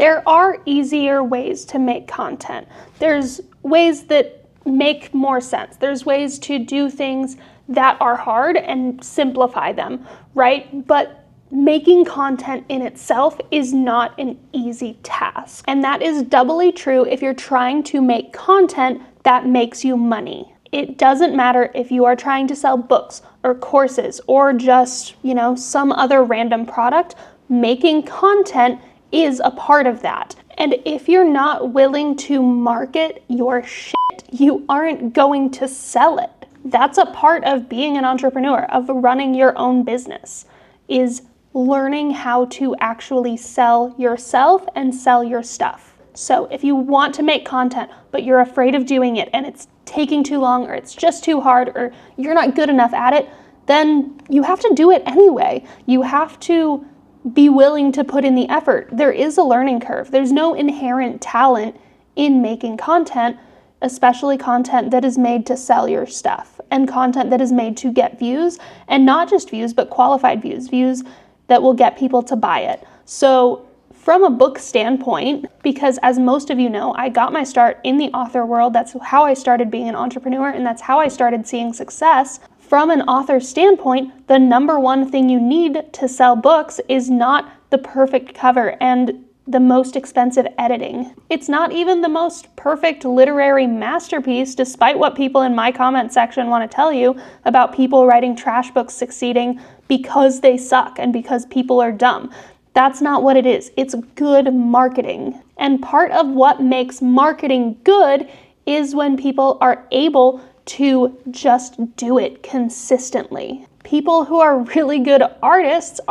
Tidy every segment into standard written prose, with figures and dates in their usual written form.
There are easier ways to make content. There's ways that make more sense. There's ways to do things that are hard and simplify them, right? But making content in itself is not an easy task. And that is doubly true if you're trying to make content that makes you money. It doesn't matter if you are trying to sell books or courses or just, some other random product. Making content is a part of that. And if you're not willing to market your shit, you aren't going to sell it. That's a part of being an entrepreneur, of running your own business, is learning how to actually sell yourself and sell your stuff. So if you want to make content, but you're afraid of doing it and it's taking too long or it's just too hard or you're not good enough at it, then you have to do it anyway. You have to be willing to put in the effort. There is a learning curve. There's no inherent talent in making content, especially content that is made to sell your stuff and content that is made to get views, and not just views, but qualified views that will get people to buy it. So from a book standpoint, because as most of you know, I got my start in the author world. That's how I started being an entrepreneur, and that's how I started seeing success. From an author standpoint, the number one thing you need to sell books is not the perfect cover and the most expensive editing. It's not even the most perfect literary masterpiece, despite what people in my comment section want to tell you about people writing trash books succeeding because they suck and because people are dumb. That's not what it is. It's good marketing. And part of what makes marketing good is when people are able to just do it consistently. People who are really good artists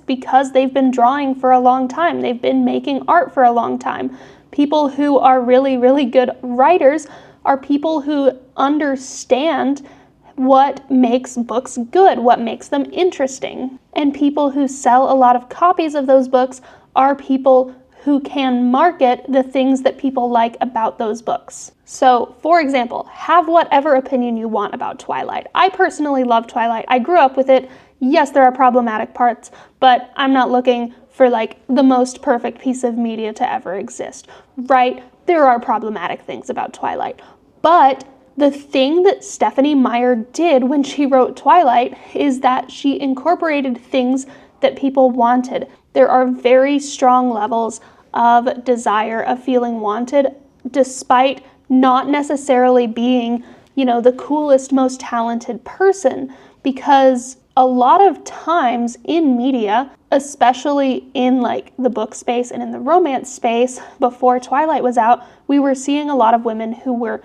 because they've been drawing for a long time. They've been making art for a long time. People who are really, really good writers are people who understand what makes books good, what makes them interesting. And people who sell a lot of copies of those books are people who can market the things that people like about those books. So, for example, have whatever opinion you want about Twilight. I personally love Twilight. I grew up with it. Yes, there are problematic parts, but I'm not looking for the most perfect piece of media to ever exist, right? There are problematic things about Twilight. But the thing that Stephenie Meyer did when she wrote Twilight is that she incorporated things that people wanted. There are very strong levels of desire, of feeling wanted, despite not necessarily being, the coolest, most talented person. Because a lot of times in media, especially in the book space and in the romance space, before Twilight was out, we were seeing a lot of women who were,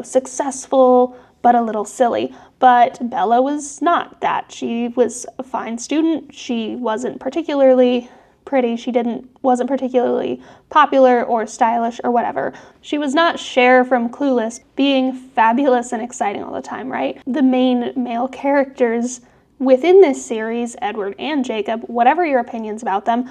successful, but a little silly. But Bella was not that. She was a fine student. She wasn't particularly pretty. She wasn't particularly popular or stylish or whatever. She was not Cher from Clueless, being fabulous and exciting all the time, right? The main male characters within this series, Edward and Jacob, whatever your opinions about them,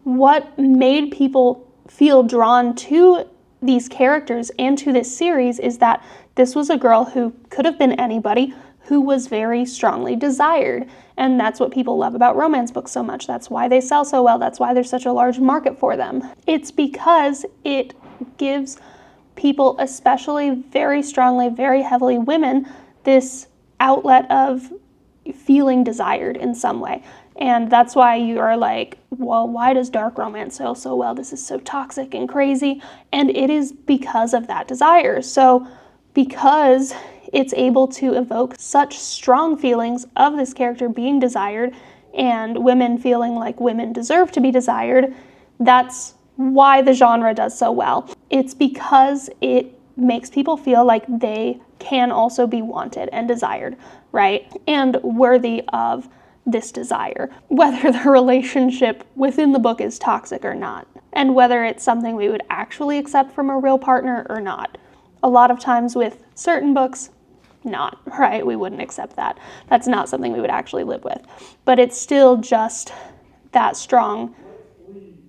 what made people feel drawn to these characters and to this series is that this was a girl who could have been anybody, who was very strongly desired. And that's what people love about romance books so much. That's why they sell so well. That's why there's such a large market for them. It's because it gives people, especially very strongly, very heavily women, this outlet of feeling desired in some way. And that's why you are well, why does dark romance sell so well? This is so toxic and crazy. And it is because of that desire. So because it's able to evoke such strong feelings of this character being desired and women feeling like women deserve to be desired, that's why the genre does so well. It's because it makes people feel like they can also be wanted and desired, right? And worthy of this desire, whether the relationship within the book is toxic or not, and whether it's something we would actually accept from a real partner or not. A lot of times with certain books, not, right? We wouldn't accept that. That's not something we would actually live with. But it's still just that strong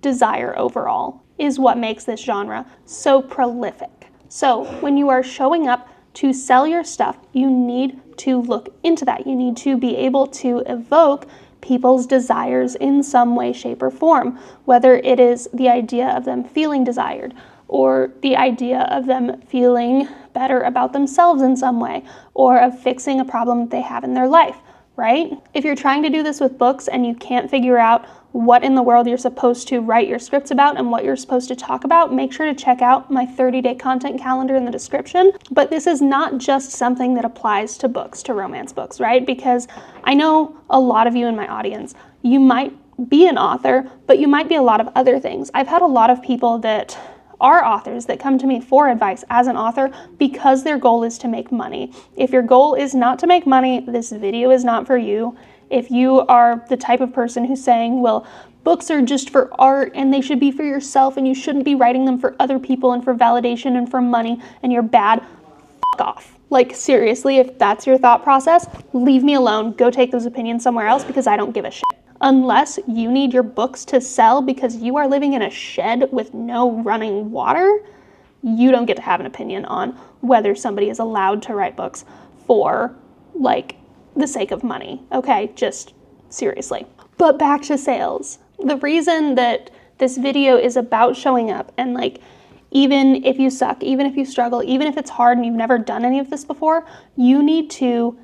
desire overall is what makes this genre so prolific. So when you are showing up to sell your stuff, you need to look into that. You need to be able to evoke people's desires in some way, shape, or form, whether it is the idea of them feeling desired or the idea of them feeling better about themselves in some way, or of fixing a problem that they have in their life, right? If you're trying to do this with books and you can't figure out what in the world you're supposed to write your scripts about and what you're supposed to talk about, make sure to check out my 30-day content calendar in the description. But this is not just something that applies to books, to romance books, right? Because I know a lot of you in my audience, you might be an author, but you might be a lot of other things. I've had a lot of people that are authors that come to me for advice as an author because their goal is to make money. If your goal is not to make money, this video is not for you. If you are the type of person who's saying, well, books are just for art and they should be for yourself and you shouldn't be writing them for other people and for validation and for money and you're bad, fuck off. Like, seriously, if that's your thought process, leave me alone. Go take those opinions somewhere else because I don't give a shit. Unless you need your books to sell because you are living in a shed with no running water, you don't get to have an opinion on whether somebody is allowed to write books for, like, the sake of money. Okay, just seriously. But back to sales. The reason that this video is about showing up and, like, even if you suck, even if you struggle, even if it's hard and you've never done any of this before, you need to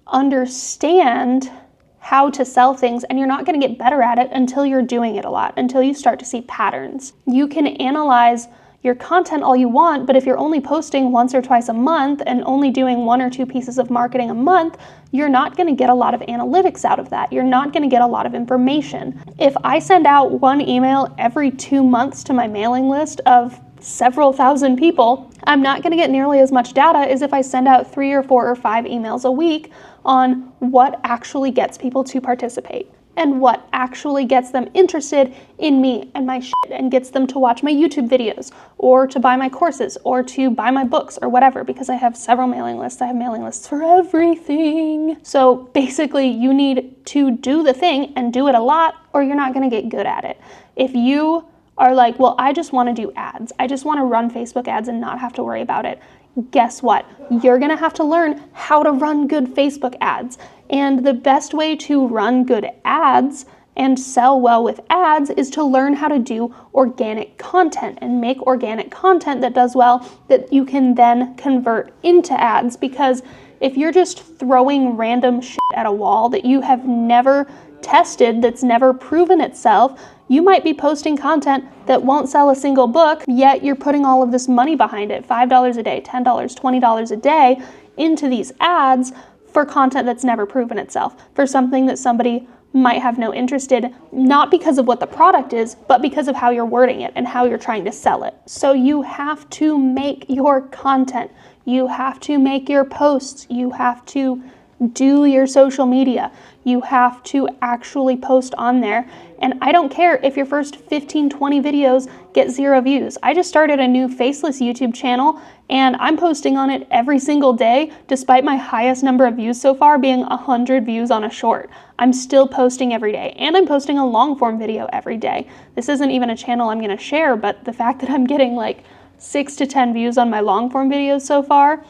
understand how to sell things, and you're not going to get better at it until you're doing it a lot, until you start to see patterns. You can analyze your content all you want, but if you're only posting once or twice a month and only doing 1 or 2 pieces of marketing a month, you're not going to get a lot of analytics out of that. You're not going to get a lot of information. If I send out 1 email every 2 months to my mailing list of several thousand people, I'm not going to get nearly as much data as if I send out 3 or 4 or 5 emails a week on what actually gets people to participate and what actually gets them interested in me and my shit and gets them to watch my YouTube videos or to buy my courses or to buy my books or whatever, because I have several mailing lists. I have mailing lists for everything. So basically you need to do the thing and do it a lot or you're not going to get good at it. If you are like, well, I just want to do ads. I just want to run Facebook ads and not have to worry about it. Guess what? You're going to have to learn how to run good Facebook ads. And the best way to run good ads and sell well with ads is to learn how to do organic content and make organic content that does well, that you can then convert into ads. Because if you're just throwing random shit at a wall that you have never tested, that's never proven itself, you might be posting content that won't sell a single book, yet you're putting all of this money behind it, $5 a day, $10, $20 a day, into these ads for content that's never proven itself, for something that somebody might have no interest in, not because of what the product is, but because of how you're wording it and how you're trying to sell it. So you have to make your content. You have to make your posts. You have to do your social media. You have to actually post on there. And I don't care if your first 15, 20 videos get 0 views. I just started a new faceless YouTube channel and I'm posting on it every single day, despite my highest number of views so far being 100 views on a short. I'm still posting every day, and I'm posting a long form video every day. This isn't even a channel I'm gonna share, but the fact that I'm getting like 6 to 10 views on my long form videos so far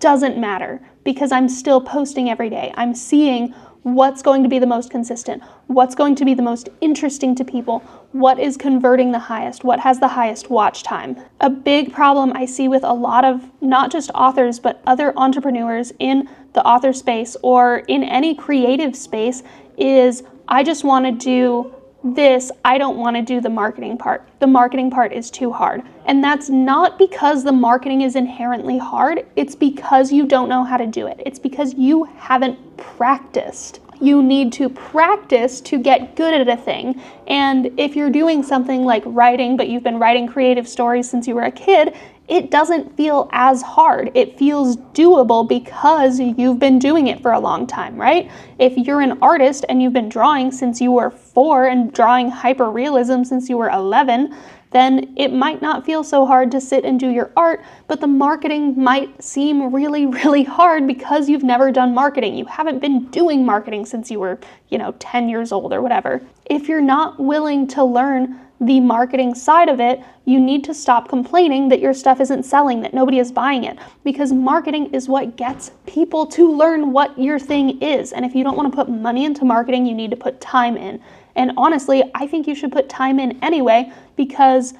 doesn't matter, because I'm still posting every day. I'm seeing what's going to be the most consistent, what's going to be the most interesting to people, what is converting the highest, what has the highest watch time. A big problem I see with a lot of not just authors, but other entrepreneurs in the author space or in any creative space is, I just want to do this, I don't want to do the marketing part. The marketing part is too hard. And that's not because the marketing is inherently hard. It's because you don't know how to do it. It's because you haven't practiced. You need to practice to get good at a thing. And if you're doing something like writing, but you've been writing creative stories since you were a kid, it doesn't feel as hard. It feels doable because you've been doing it for a long time, right? If you're an artist and you've been drawing since you were 4 and drawing hyperrealism since you were 11, then it might not feel so hard to sit and do your art, but the marketing might seem really, really hard because you've never done marketing. You haven't been doing marketing since you were, 10 years old or whatever. If you're not willing to learn the marketing side of it, you need to stop complaining that your stuff isn't selling, that nobody is buying it, because marketing is what gets people to learn what your thing is. And if you don't want to put money into marketing, you need to put time in. And honestly, I think you should put time in anyway, because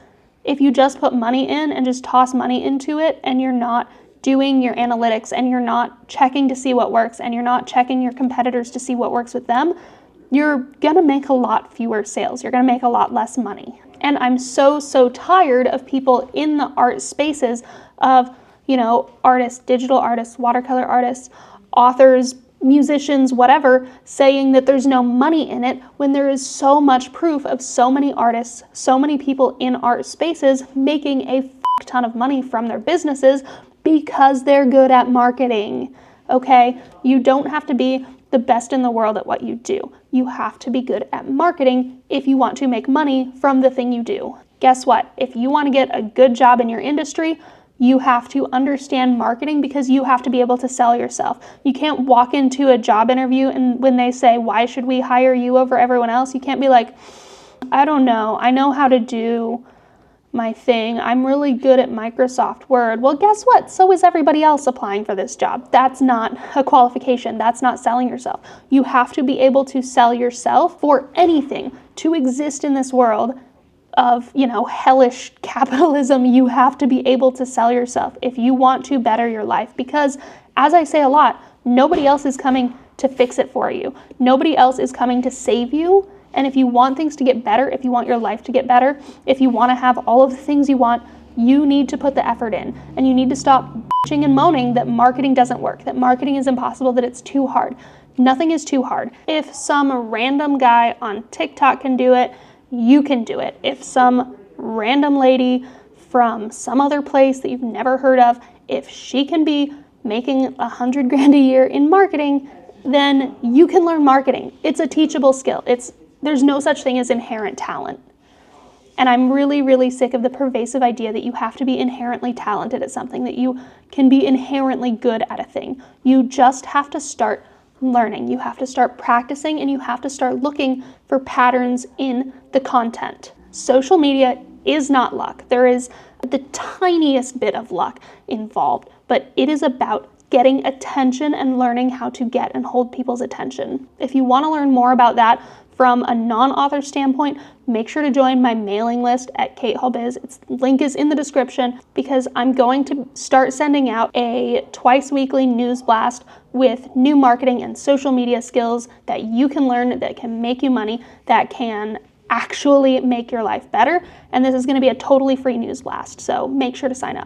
if you just put money in and just toss money into it and you're not doing your analytics and you're not checking to see what works and you're not checking your competitors to see what works with them, you're gonna make a lot fewer sales. You're gonna make a lot less money. And I'm so tired of people in the art spaces of, artists, digital artists, watercolor artists, authors, musicians, whatever, saying that there's no money in it when there is so much proof of so many artists, so many people in art spaces making a ton of money from their businesses because they're good at marketing, okay? You don't have to be the best in the world at what you do. You have to be good at marketing if you want to make money from the thing you do. Guess what? If you want to get a good job in your industry, you have to understand marketing because you have to be able to sell yourself. You can't walk into a job interview and when they say, why should we hire you over everyone else? You can't be like, I don't know. I know how to do my thing. I'm really good at Microsoft Word. Well, guess what? So is everybody else applying for this job. That's not a qualification. That's not selling yourself. You have to be able to sell yourself for anything to exist in this world of, hellish capitalism. You have to be able to sell yourself if you want to better your life, because as I say a lot, nobody else is coming to fix it for you. Nobody else is coming to save you. And if you want things to get better, if you want your life to get better, if you want to have all of the things you want, you need to put the effort in. And you need to stop bitching and moaning that marketing doesn't work, that marketing is impossible, that it's too hard. Nothing is too hard. If some random guy on TikTok can do it, you can do it. If some random lady from some other place that you've never heard of, if she can be making $100,000 a year in marketing, then you can learn marketing. It's a teachable skill. There's no such thing as inherent talent. And I'm really sick of the pervasive idea that you have to be inherently talented at something, that you can be inherently good at a thing. You just have to start learning. You have to start practicing, and you have to start looking for patterns in the content. Social media is not luck. There is the tiniest bit of luck involved, but it is about getting attention and learning how to get and hold people's attention. If you want to learn more about that from a non-author standpoint, make sure to join my mailing list at Kate Hall Biz. Its link is in the description, because I'm going to start sending out a twice weekly news blast with new marketing and social media skills that you can learn, that can make you money, that can actually make your life better. And this is going to be a totally free news blast, so make sure to sign up.